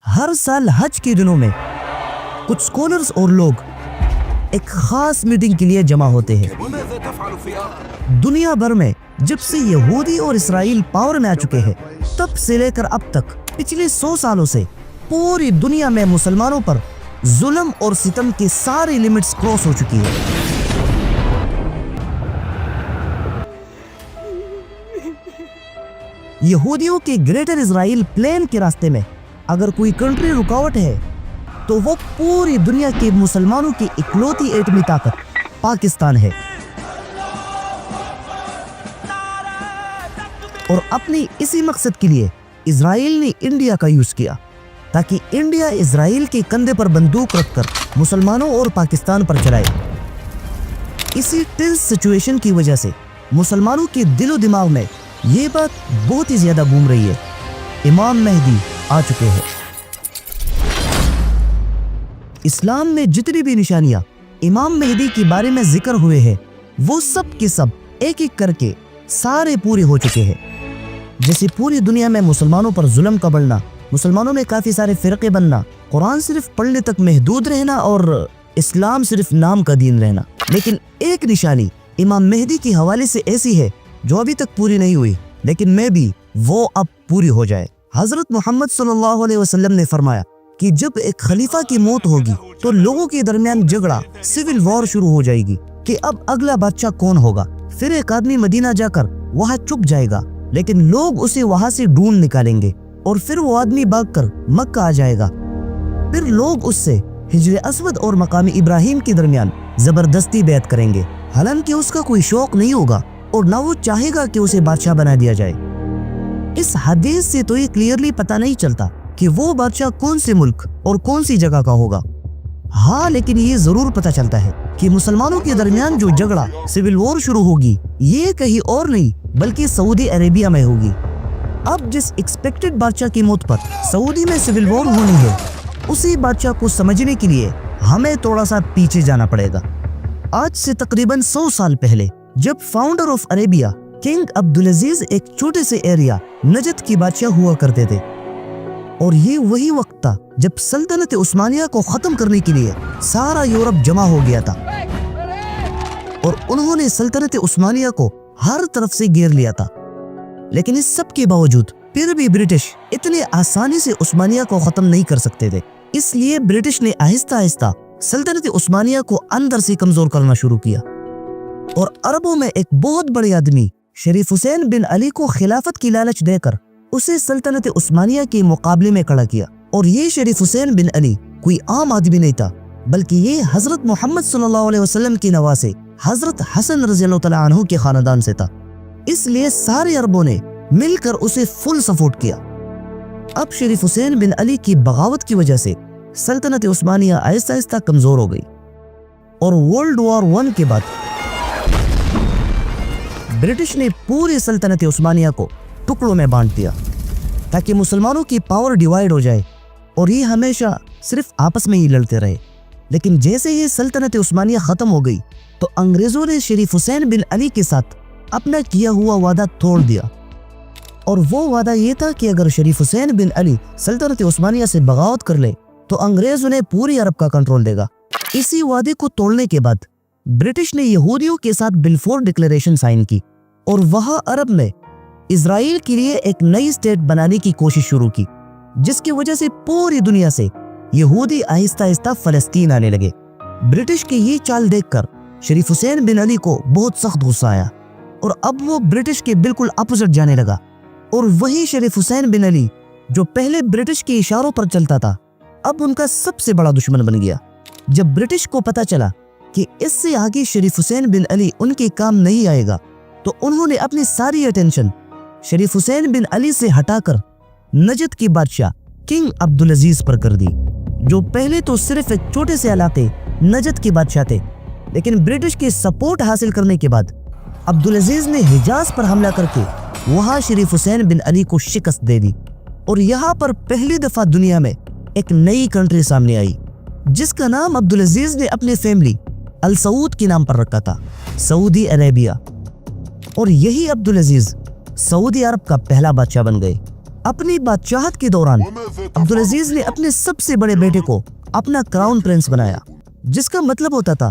ہر سال حج کے دنوں میں کچھ سکولرز اور لوگ ایک خاص میٹنگ کے لیے جمع ہوتے ہیں۔ دنیا بھر میں جب سے یہودی اور اسرائیل پاور میں آ چکے ہیں تب سے لے کر اب تک پچھلے 100 سالوں سے پوری دنیا میں مسلمانوں پر ظلم اور ستم کی ساری لیمٹس کراس ہو چکی ہے۔ یہودیوں کے گریٹر اسرائیل پلین کے راستے میں اگر کوئی کنٹری رکاوٹ ہے تو وہ پوری دنیا کے مسلمانوں کی اکلوتی ایٹمی طاقت پاکستان ہے، اور اپنی اسی مقصد کے لیے اسرائیل نے انڈیا کا یوز کیا تاکہ انڈیا اسرائیل کے کندھے پر بندوق رکھ کر مسلمانوں اور پاکستان پر چلائے۔ اسی ٹنس سچویشن کی وجہ سے مسلمانوں کے دل و دماغ میں یہ بات بہت ہی زیادہ گھوم رہی ہے، امام مہدی آ چکے ہیں۔ اسلام میں جتنی بھی نشانیاں امام مہدی کے بارے میں ذکر ہوئے ہیں وہ سب کے سب ایک ایک کر کے سارے پورے ہو چکے ہیں، جیسے پوری دنیا میں مسلمانوں پر ظلم کا بڑھنا، مسلمانوں میں کافی سارے فرقے بننا، قرآن صرف پڑھنے تک محدود رہنا اور اسلام صرف نام کا دین رہنا۔ لیکن ایک نشانی امام مہدی کے حوالے سے ایسی ہے جو ابھی تک پوری نہیں ہوئی، لیکن میں بھی وہ اب پوری ہو جائے۔ حضرت محمد صلی اللہ علیہ وسلم نے فرمایا کہ جب ایک خلیفہ کی موت ہوگی تو لوگوں کے درمیان جھگڑا، سول وار شروع ہو جائے گی کہ اب اگلا بادشاہ کون ہوگا۔ پھر ایک آدمی مدینہ جا کر وہاں چھپ جائے گا، لیکن لوگ اسے وہاں سے ڈھونڈ نکالیں گے، اور پھر وہ آدمی بھاگ کر مکہ آ جائے گا۔ پھر لوگ اس سے حجر اسود اور مقام ابراہیم کے درمیان زبردستی بیعت کریں گے، حالانکہ اس کا کوئی شوق نہیں ہوگا اور نہ وہ چاہے گا کہ اسے بادشاہ بنا دیا جائے۔ اس حدیث سے تو یہ کلیئرلی پتہ نہیں چلتا کہ وہ بادشاہ کون سے ملک اور کون سی جگہ کا ہوگا۔ ہاں، لیکن یہ ضرور پتہ چلتا ہے کہ مسلمانوں کے درمیان جو جھگڑا، سول وار شروع ہوگی، یہ کہیں اور نہیں بلکہ سعودی عربیہ میں ہوگی۔ اب جس ایکسپیکٹڈ بادشاہ کی موت پر سعودی میں سول وار ہونی ہے، اسی بادشاہ کو سمجھنے کے لیے ہمیں تھوڑا سا پیچھے جانا پڑے گا۔ آج سے تقریباً 100 سال پہلے جب founder of Arabia king Abdulaziz ایک چھوٹے سے ایریا نجد کی بادشاہ ہوا کرتے تھے، اور یہ وہی وقت تھا جب سلطنت عثمانیہ کو ختم کرنے کے لیے سارا یورپ جمع ہو گیا تھا، اور انہوں نے سلطنت عثمانیہ کو ہر طرف سے گھیر لیا تھا۔ لیکن اس سب کے باوجود پھر بھی برٹش اتنے آسانی سے عثمانیہ کو ختم نہیں کر سکتے تھے، اس لیے برٹش نے آہستہ آہستہ سلطنت عثمانیہ کو اندر سے کمزور کرنا شروع کیا، اور عربوں میں ایک بہت بڑے آدمی شریف حسین بن علی کو خلافت کی لالچ دے کر اسے سلطنت عثمانیہ کے مقابلے میں کھڑا کیا۔ اور یہ شریف حسین بن علی کوئی عام آدمی نہیں تھا، بلکہ یہ حضرت محمد صلی اللہ علیہ وسلم کی نواسے حضرت حسن رضی اللہ تعالیٰ عنہ کے خاندان سے تھا، اس لیے سارے عربوں نے مل کر اسے فل سپورٹ کیا۔ اب شریف حسین بن علی کی بغاوت کی وجہ سے سلطنت عثمانیہ آہستہ آہستہ کمزور ہو گئی، اور ورلڈ وار 1 کے بعد برٹش نے پوری سلطنت عثمانیہ کو ٹکڑوں میں بانٹ دیا تاکہ مسلمانوں کی پاور ڈیوائیڈ ہو جائے اور یہ ہمیشہ صرف آپس میں ہی لڑتے رہے۔ لیکن جیسے ہی سلطنت عثمانیہ ختم ہو گئی تو انگریزوں نے شریف حسین بن علی کے ساتھ اپنا کیا ہوا وعدہ توڑ دیا، اور وہ وعدہ یہ تھا کہ اگر شریف حسین بن علی سلطنت عثمانیہ سے بغاوت کر لے تو انگریز انہیں پوری عرب کا کنٹرول دے گا۔ اسی وعدے کو توڑنے کے بعد برٹش نے یہودیوں کے ساتھ بلفور ڈکلیریشن سائن کی، اور وہاں عرب میں اسرائیل کے لیے ایک نئی اسٹیٹ بنانے کی کوشش شروع کی، جس کی وجہ سے پوری دنیا سے یہودی آہستہ آہستہ فلسطین آنے لگے۔ برٹش کی یہ چال دیکھ کر شریف حسین بن علی کو بہت سخت غصہ آیا، اور اب وہ برٹش کے بالکل اپوزٹ جانے لگا، اور وہی شریف حسین بن علی جو پہلے برٹش کے اشاروں پر چلتا تھا اب ان کا سب سے بڑا دشمن بن گیا۔ جب برٹش کو پتا چلا کہ اس سے آگے شریف حسین بن علی ان کے کام نہیں آئے گا تو انہوں نے اپنی ساری اٹینشن شریف حسین بن علی سے ہٹا کر نجد کی بادشاہ کنگ عبدالعزیز پر کر دی، جو پہلے تو صرف ایک چھوٹے سے علاقے نجد کے بادشاہ تھے، لیکن برٹش کے سپورٹ حاصل کرنے کے بعد عبدالعزیز نے حجاز پر حملہ کر کے وہاں شریف حسین بن علی کو شکست دے دی، اور یہاں پر پہلی دفعہ دنیا میں ایک نئی کنٹری سامنے آئی جس کا نام عبدالعزیز نے اپنے فیملی السعود کے نام پر رکھا تھا، سعودی عربیہ، اور یہی عبدالعزیز سعودی عرب کا پہلا بادشاہ بن گئے۔ اپنی بادشاہت کے دوران عبدالعزیز نے اپنے سب سے بڑے بیٹے کو اپنا کراؤن پرنس بنایا، جس کا مطلب ہوتا تھا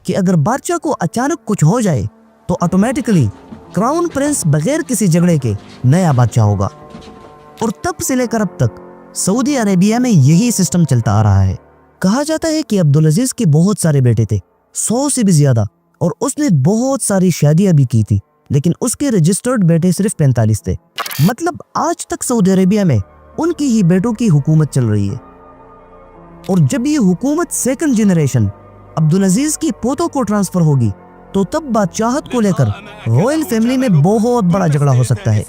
کہ اگر بادشاہ کو اچانک کچھ ہو جائے تو آٹومیٹکلی کراؤن پرنس بغیر کسی جھگڑے کے نیا بادشاہ ہوگا۔ اور تب سے لے کر اب تک سعودی عربیہ میں یہی سسٹم چلتا آ رہا ہے۔ کہا جاتا ہے کہ عبدالعزیز کے بہت سارے بیٹے تھے، 100 سے بھی زیادہ، اور اس نے بہت ساری شادیاں بھی کی تھی، لیکن اس کے رجسٹرڈ بیٹے صرف 45 تھے۔ مطلب آج تک سعودی عربیہ میں ان کی ہی بیٹوں کی حکومت چل رہی ہے۔ اور جب یہ حکومت سیکنڈ جنریشن عبدالعزیز کی پوتوں کو ٹرانسفر ہوگی تو تب بادشاہت کو لے کر رائل فیملی میں بہت بڑا جھگڑا ہو سکتا ہے۔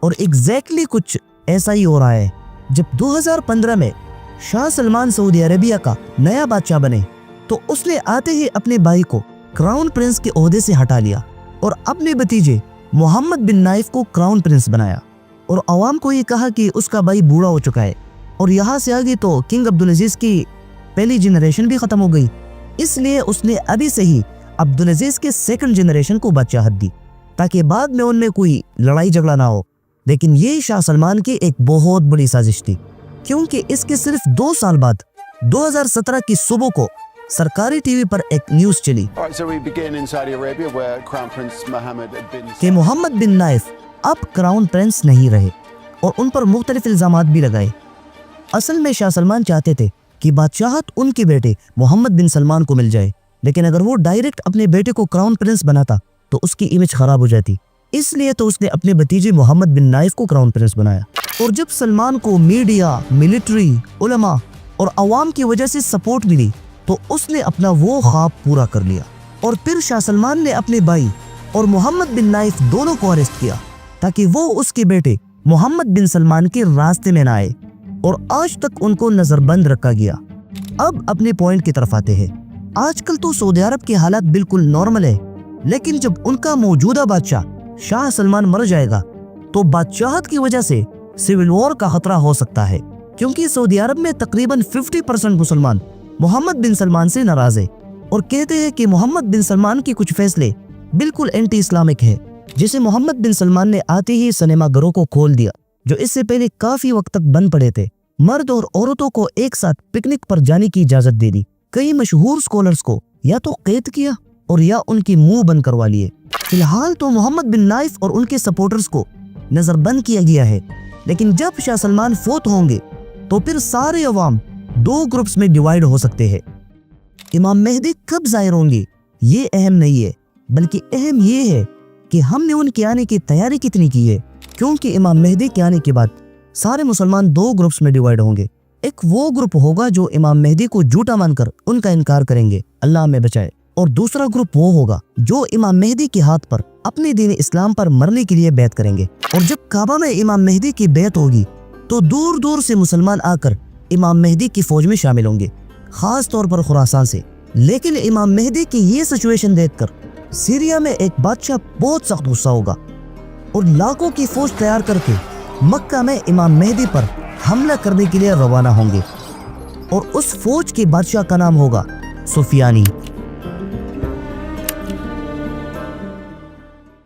اور ایگزیکٹلی کچھ ایسا ہی ہو رہا ہے۔ جب 2015 میں شاہ سلمان سعودی عربیہ کا نیا بادشاہ بنے تو اس نے آتے ہی اپنے بھائی کو کراؤن پرنس کے عہدے سے ہٹا لیا اور اپنے بھتیجے محمد بن نائف کو کراؤن پرنس بنایا، اور عوام کو یہ کہا کہ اس کا بھائی بوڑھا ہو چکا ہے، اور یہاں سے آگے تو کنگ عبدالعزیز کی پہلی جنریشن بھی ختم ہو گئی، اس لیے اس نے ابھی سے ہی عبدالعزیز کے سیکنڈ جنریشن کو بادشاہت دی تاکہ بعد میں ان میں کوئی لڑائی جھگڑا نہ ہو۔ لیکن یہ شاہ سلمان کی ایک بہت بڑی سازش تھی، کیونکہ اس کے صرف 2 سال بعد 2017 کی صبح کو سرکاری ٹی وی پر ایک نیوز چلی کہ محمد بن نائف اب کراؤن پرنس نہیں رہے، اور ان پر مختلف الزامات بھی لگائے۔ اصل میں شاہ سلمان چاہتے تھے کہ بادشاہت ان کے بیٹے محمد بن سلمان کو مل جائے، لیکن اگر وہ ڈائریکٹ اپنے بیٹے کو کراؤن پرنس بناتا تو اس کی امیج خراب ہو جاتی، اس لیے تو اس نے اپنے بھتیجے محمد بن نائف کو کراؤن پرنس بنایا۔ اور جب سلمان کو میڈیا، ملٹری، علماء اور عوام کی وجہ سے سپورٹ ملی تو اس نے اپنا وہ خواب پورا کر لیا، اور پھر شاہ سلمان نے اپنے بھائی اور محمد بن نائف دونوں کو اریسٹ کیا تاکہ وہ اس کے بیٹے محمد بن سلمان کے راستے میں نہ آئے، اور آج تک ان کو نظر بند رکھا گیا۔ اب اپنے پوائنٹ کی طرف آتے ہیں۔ آج کل تو سعودی عرب کے حالات بالکل نارمل ہے، لیکن جب ان کا موجودہ بادشاہ شاہ سلمان مر جائے گا تو بادشاہت کی وجہ سے سول وار کا خطرہ ہو سکتا ہے، کیونکہ سعودی عرب میں تقریباً 50% مسلمان محمد بن سلمان سے ناراض ہے اور کہتے ہیں کہ محمد بن سلمان کے کچھ فیصلے بالکل اینٹی اسلامک ہے، جسے محمد بن سلمان نے آتے ہی سنیما گھروں کو کھول دیا جو اس سے پہلے کافی وقت تک بند پڑے تھے۔ مرد اور عورتوں کو ایک ساتھ پکنک پر جانے کی اجازت دے دی۔ کئی مشہور سکولرز کو یا تو قید کیا اور یا ان کی منہ بند کروا لیے۔ فی الحال تو محمد بن نائف اور ان کے سپورٹرز کو نظر بند کیا گیا ہے، لیکن جب شاہ سلمان فوت ہوں گے تو پھر سارے عوام 2 گروپس میں ڈیوائیڈ ہو سکتے ہیں۔ امام مہدی کب ظاہر ہوں گے یہ اہم نہیں ہے، بلکہ اہم یہ ہے کہ ہم نے ان کے آنے کی تیاری کتنی کی ہے، کیونکہ امام مہدی کے آنے کے بعد سارے مسلمان 2 گروپس میں ڈیوائیڈ ہوں گے۔ ایک وہ گروپ ہوگا جو امام مہدی کو جھوٹا مان کر ان کا انکار کریں گے، اللہ ہمیں بچائے، اور دوسرا گروپ وہ ہوگا جو امام مہدی کے ہاتھ پر اپنے دین اسلام پر مرنے کے لیے بیعت کریں گے۔ اور جب کعبہ میں امام مہدی کی بیعت ہوگی تو دور دور سے مسلمان آ کر امام مہدی کی فوج میں شامل ہوں گے، خاص طور پر خراسان سے۔ لیکن امام مہدی کی یہ سچویشن دیکھ کر سیریا میں ایک بادشاہ بہت سخت غصہ ہوگا اور لاکھوں کی فوج تیار کر کے مکہ میں امام مہدی پر حملہ کرنے کے لیے روانہ ہوں گے، اور اس فوج کے بادشاہ کا نام ہوگا سفیانی۔